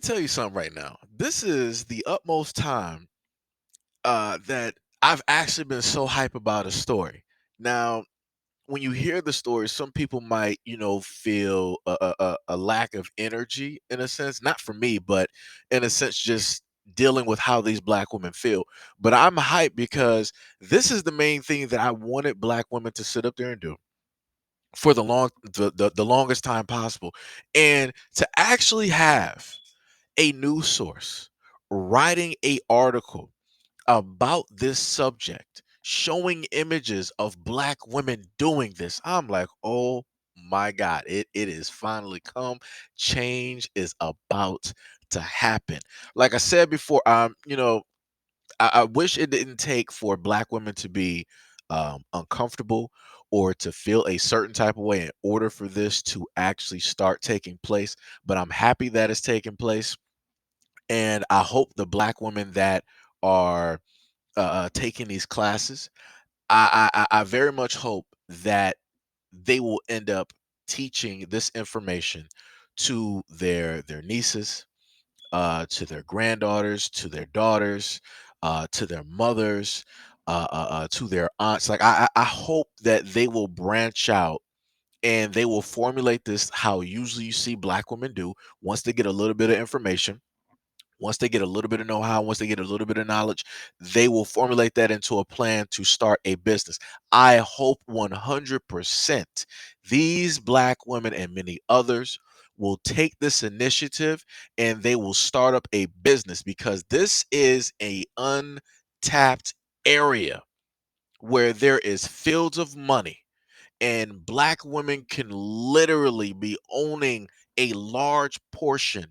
tell you something right now. This is the utmost time that I've actually been so hype about a story. Now, when you hear the story, some people might, feel a lack of energy in a sense. Not for me, but in a sense, just dealing with how these black women feel. But I'm hyped because this is the main thing that I wanted black women to sit up there and do for the longest time possible, and to actually have a news source writing a article about this subject, showing images of black women doing this. I'm like, oh my God, it is finally come. Change is about to happen. Like I said before, I wish it didn't take for black women to be uncomfortable or to feel a certain type of way in order for this to actually start taking place. But I'm happy that it's taking place, and I hope the black women that are taking these classes, I very much hope that they will end up teaching this information to their nieces, to their granddaughters, to their daughters, to their mothers, to their aunts. Like I hope that they will branch out and they will formulate this how usually you see black women do once they get a little bit of information, once they get a little bit of know-how, once they get a little bit of knowledge, they will formulate that into a plan to start a business. I hope 100% these black women and many others will take this initiative and they will start up a business, because this is a untapped area where there is fields of money, and black women can literally be owning a large portion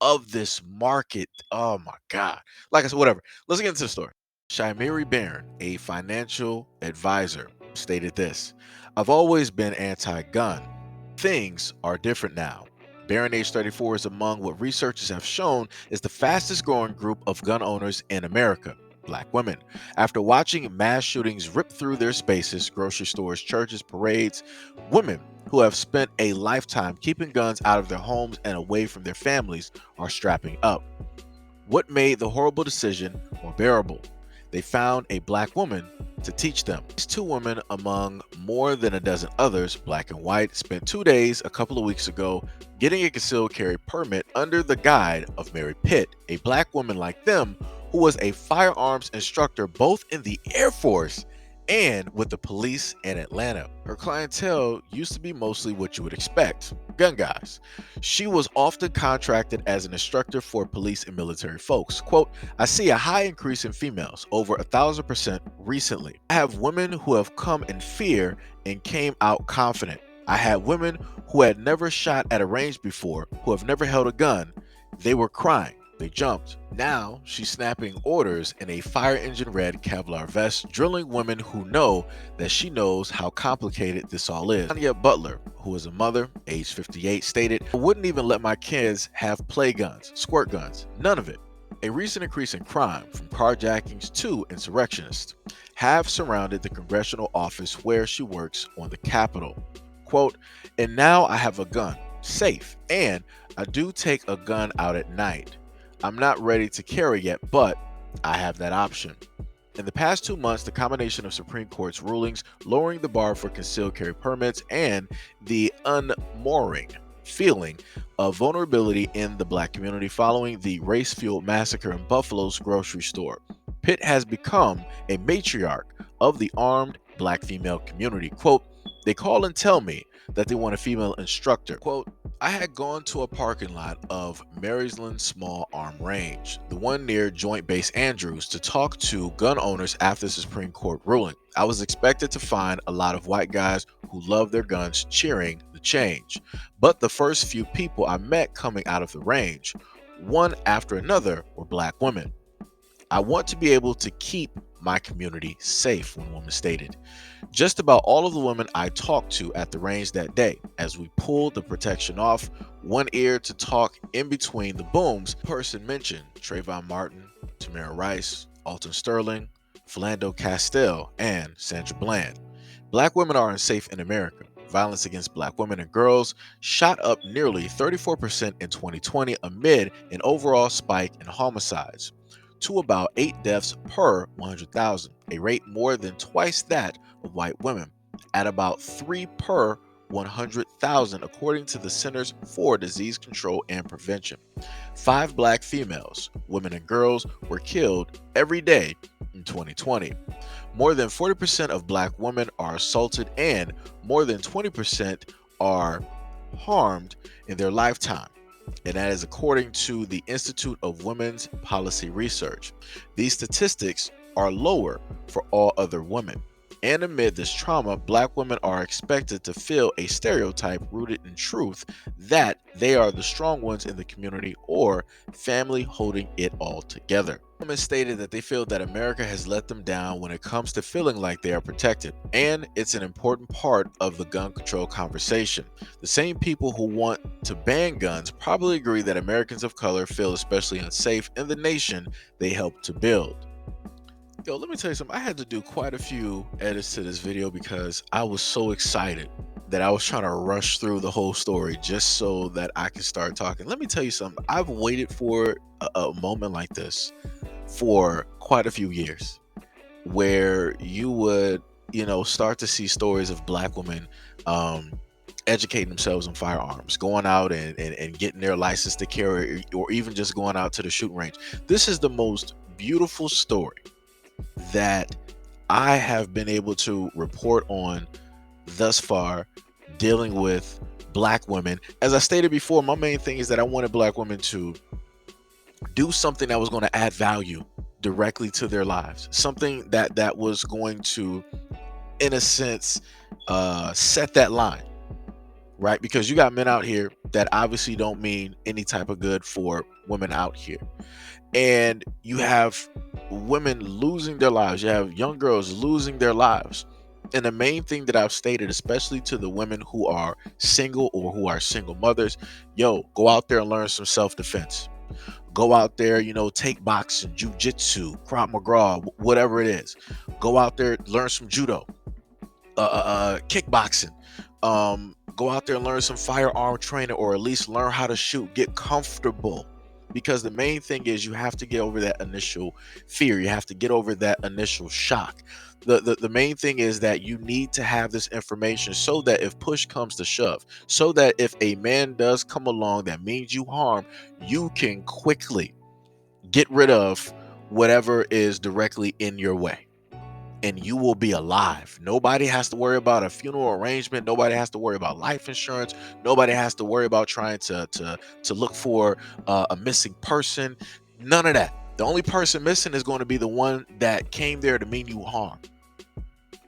of this market. Oh my God. Like I said, whatever. Let's get into the story. Shimeri Barron, a financial advisor, stated this: I've always been anti gun. Things are different now. Barron, age 34, is among what researchers have shown is the fastest growing group of gun owners in America, black women. After watching mass shootings rip through their spaces, grocery stores, churches, parades, women who have spent a lifetime keeping guns out of their homes and away from their families are strapping up. What made the horrible decision more bearable? They found a black woman to teach them. These two women, among more than a dozen others, black and white, spent 2 days a couple of weeks ago getting a concealed carry permit under the guide of Mary Pitt, a black woman like them who was a firearms instructor both in the Air Force and with the police in Atlanta. Her clientele used to be mostly what you would expect: gun guys. She was often contracted as an instructor for police and military folks. Quote, I see a high increase in females, over 1,000% recently. I have women who have come in fear and came out confident. I had women who had never shot at a range before, who have never held a gun. They were crying. They jumped. Now she's snapping orders in a fire engine red Kevlar vest, drilling women who know that she knows how complicated this all is. Tanya Butler, who is a mother, age 58, stated, I wouldn't even let my kids have play guns, squirt guns, none of it. A recent increase in crime, from carjackings to insurrectionists, have surrounded the congressional office where she works on the Capitol. Quote, and now I have a gun, safe, and I do take a gun out at night. I'm not ready to carry yet, but I have that option. In the past 2 months, the combination of Supreme Court's rulings lowering the bar for concealed carry permits and the unmooring feeling of vulnerability in the black community following the race-fueled massacre in Buffalo's grocery store, Pitt has become a matriarch of the armed black female community. Quote, they call and tell me that they want a female instructor. Quote, I had gone to a parking lot of Maryland Small Arm Range, the one near Joint Base Andrews, to talk to gun owners after the Supreme Court ruling. I was expected to find a lot of white guys who love their guns cheering the change. But the first few people I met coming out of the range, one after another, were black women. I want to be able to keep my community safe, one woman stated. Just about all of the women I talked to at the range that day, as we pulled the protection off one ear to talk in between the booms, person mentioned Trayvon Martin, Tamara Rice, Alton Sterling, Philando Castile, and Sandra Bland. Black women are unsafe in America. violence against black women and girls shot up nearly 34% in 2020 amid an overall spike in homicides to about 8 deaths per 100,000, a rate more than twice that of white women, at about 3 per 100,000, according to the Centers for Disease Control and Prevention. 5 black females, women and girls, were killed every day in 2020. More than 40% of black women are assaulted, and more than 20% are harmed in their lifetime. And that is according to the Institute of Women's Policy Research. These statistics are lower for all other women. And amid this trauma, black women are expected to fill a stereotype rooted in truth that they are the strong ones in the community or family holding it all together. Women stated that they feel that America has let them down when it comes to feeling like they are protected, and it's an important part of the gun control conversation. The same people who want to ban guns probably agree that Americans of color feel especially unsafe in the nation they help to build. Yo, let me tell you something. I had to do quite a few edits to this video because I was so excited that I was trying to rush through the whole story just so that I could start talking. Let me tell you something. I've waited for a moment like this for quite a few years where you would, start to see stories of black women educating themselves on firearms, going out and getting their license to carry, or even just going out to the shooting range. This is the most beautiful story that I have been able to report on thus far dealing with black women. As I stated before, my main thing is that I wanted black women to do something that was going to add value directly to their lives, something that was going to, in a sense, set that line, right? Because you got men out here that obviously don't mean any type of good for women out here, and you have women losing their lives, you have young girls losing their lives. And the main thing that I've stated, especially to the women who are single or who are single mothers, yo, go out there and learn some self-defense. Go out there, take boxing, jujitsu, Krav Maga, whatever it is. Go out there, learn some judo, kickboxing. Go out there and learn some firearm training, or at least learn how to shoot. Get comfortable, because the main thing is you have to get over that initial fear. You have to get over that initial shock. The main thing is that you need to have this information so that if push comes to shove, so that if a man does come along that means you harm, you can quickly get rid of whatever is directly in your way, and you will be alive. Nobody has to worry about a funeral arrangement. Nobody has to worry about life insurance. Nobody has to worry about trying to look for a missing person. None of that. The only person missing is going to be the one that came there to mean you harm.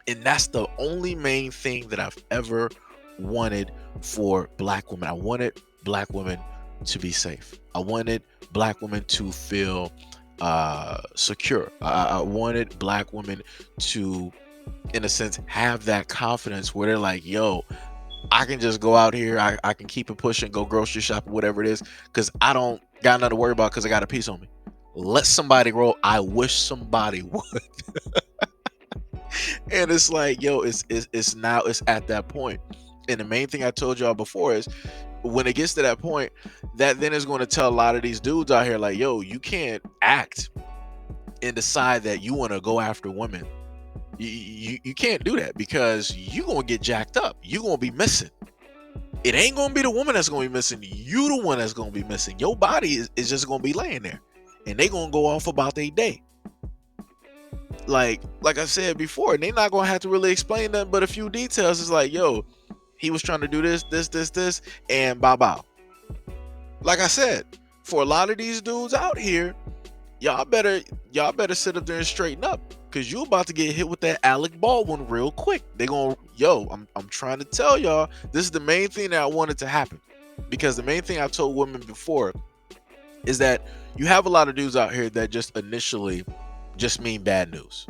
And that's the only main thing that I've ever wanted for black women. I wanted black women to be safe. I wanted black women to feel secure. I wanted black women to, in a sense, have that confidence where they're like, yo, I can just go out here, I can keep it pushing, go grocery shopping, whatever it is, because I don't got nothing to worry about because I got a piece on me. Let somebody roll. I wish somebody would. And it's like, yo, it's now it's at that point. And the main thing I told y'all before is, when it gets to that point, that then is going to tell a lot of these dudes out here, like, yo, you can't act and decide that you want to go after women. You can't do that, because you're going to get jacked up. You're going to be missing. It ain't going to be the woman that's going to be missing. You the one that's going to be missing. Your body is just going to be laying there, and they going to go off about their day. Like I said before, they're not going to have to really explain nothing but a few details. It's like, yo, he was trying to do this, and bow. Like I said, for a lot of these dudes out here, y'all better sit up there and straighten up, because you about to get hit with that Alec Baldwin real quick. They gonna, yo, I'm trying to tell y'all, this is the main thing that I wanted to happen, because the main thing I've told women before is that you have a lot of dudes out here that just initially just mean bad news,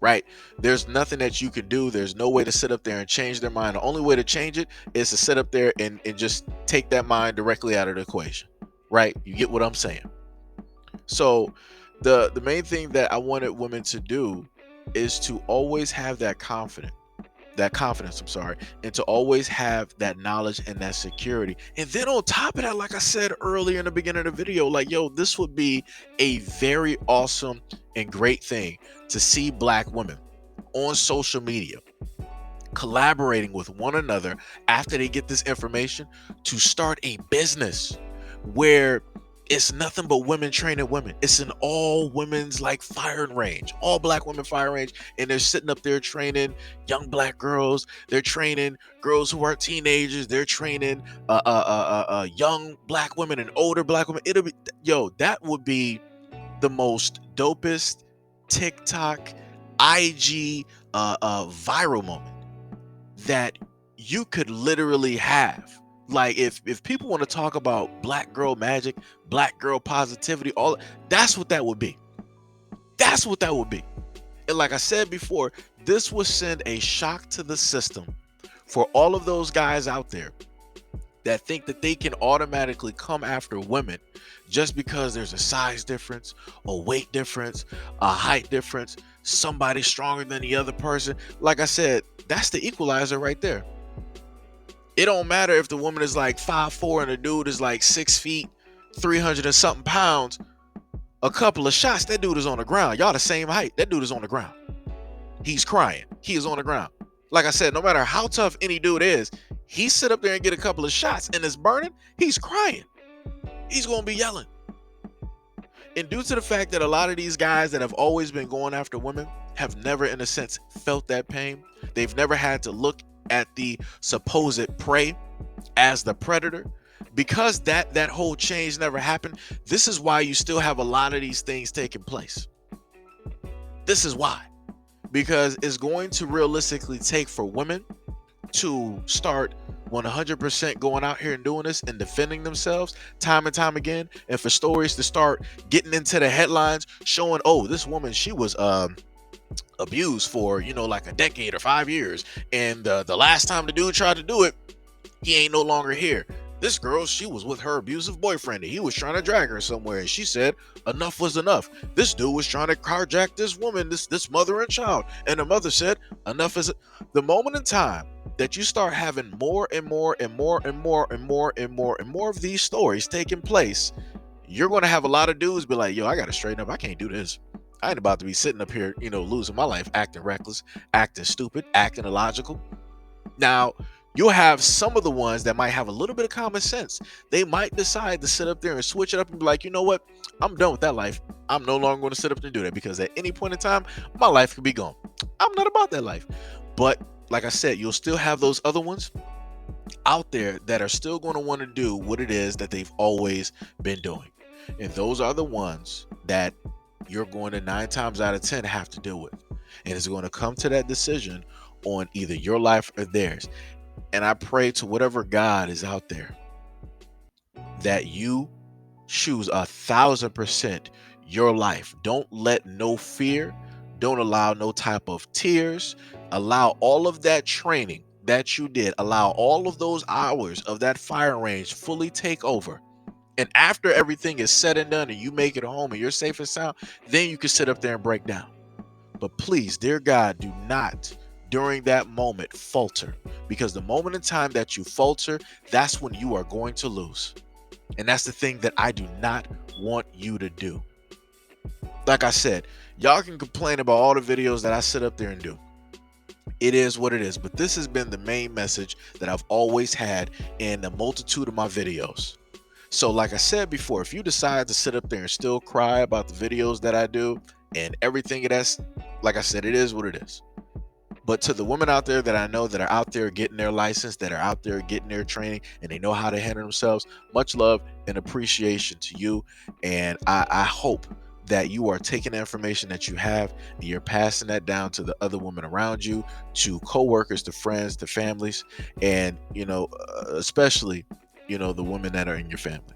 right? There's nothing that you can do. There's no way to sit up there and change their mind. The only way to change it is to sit up there and just take that mind directly out of the equation, right? You get what I'm saying? So the main thing that I wanted women to do is to always have that confidence that confidence, I'm sorry, and to always have that knowledge and that security. And then on top of that, like I said earlier in the beginning of the video, like, yo, this would be a very awesome and great thing to see black women on social media collaborating with one another after they get this information to start a business where it's nothing but women training women. It's an all women's like firing range, all black women firing range, and they're sitting up there training young black girls. They're training girls who are teenagers. They're training young black women and older black women. It'll be, yo, that would be the most dopest TikTok, IG, viral moment that you could literally have. Like if people want to talk about black girl magic, black girl positivity, all that's what that would be. That's what that would be. And like I said before, this would send a shock to the system for all of those guys out there that think that they can automatically come after women just because there's a size difference, a weight difference, a height difference, somebody stronger than the other person. Like I said, that's the equalizer right there. It don't matter if the woman is like 5'4" and the dude is like 6 feet, 300 and something pounds. A couple of shots, that dude is on the ground. Y'all the same height. That dude is on the ground. He's crying. He is on the ground. Like I said, no matter how tough any dude is, he sit up there and get a couple of shots and it's burning, he's crying. He's going to be yelling. And due to the fact that a lot of these guys that have always been going after women have never, in a sense, felt that pain. They've never had to look at the supposed prey as the predator. Because that whole change never happened, this is why you still have a lot of these things taking place. This is why. Because it's going to realistically take for women to start 100% going out here and doing this and defending themselves time and time again, and for stories to start getting into the headlines showing, oh, this woman, she was abused for, you know, like a decade or 5 years, and the last time the dude tried to do it, he ain't no longer here. This girl, she was with her abusive boyfriend and he was trying to drag her somewhere, and she said enough was enough. This dude was trying to carjack this woman, this mother and child, and the mother said enough is the moment in time that you start having more and more and more and more and more and more and more of these stories taking place. You're going to have a lot of dudes be like, yo, I got to straighten up. I can't do this. I ain't about to be sitting up here, you know, losing my life, acting reckless, acting stupid, acting illogical. Now, you'll have some of the ones that might have a little bit of common sense. They might decide to sit up there and switch it up and be like, you know what? I'm done with that life. I'm no longer going to sit up and do that, because at any point in time, my life could be gone. I'm not about that life. But like I said, you'll still have those other ones out there that are still going to want to do what it is that they've always been doing. And those are the ones that you're going to 9 times out of 10 have to deal with. And it's going to come to that decision on either your life or theirs. And I pray to whatever God is out there that you choose 1,000% your life. Don't let no fear, don't allow no type of tears, allow all of that training that you did, allow all of those hours of that firing range fully take over. And after everything is said and done and you make it home and you're safe and sound, then you can sit up there and break down. But please, dear God, do not during that moment falter, because the moment in time that you falter, that's when you are going to lose. And that's the thing that I do not want you to do. Like I said, y'all can complain about all the videos that I sit up there and do. It is what it is. But this has been the main message that I've always had in a multitude of my videos. So like I said before, if you decide to sit up there and still cry about the videos that I do and everything that's, like I said, it is what it is. But to the women out there that I know that are out there getting their license, that are out there getting their training, and they know how to handle themselves, much love and appreciation to you. And I hope that you are taking the information that you have and you're passing that down to the other women around you, to coworkers, to friends, to families, and, you know, especially, you know, the women that are in your family.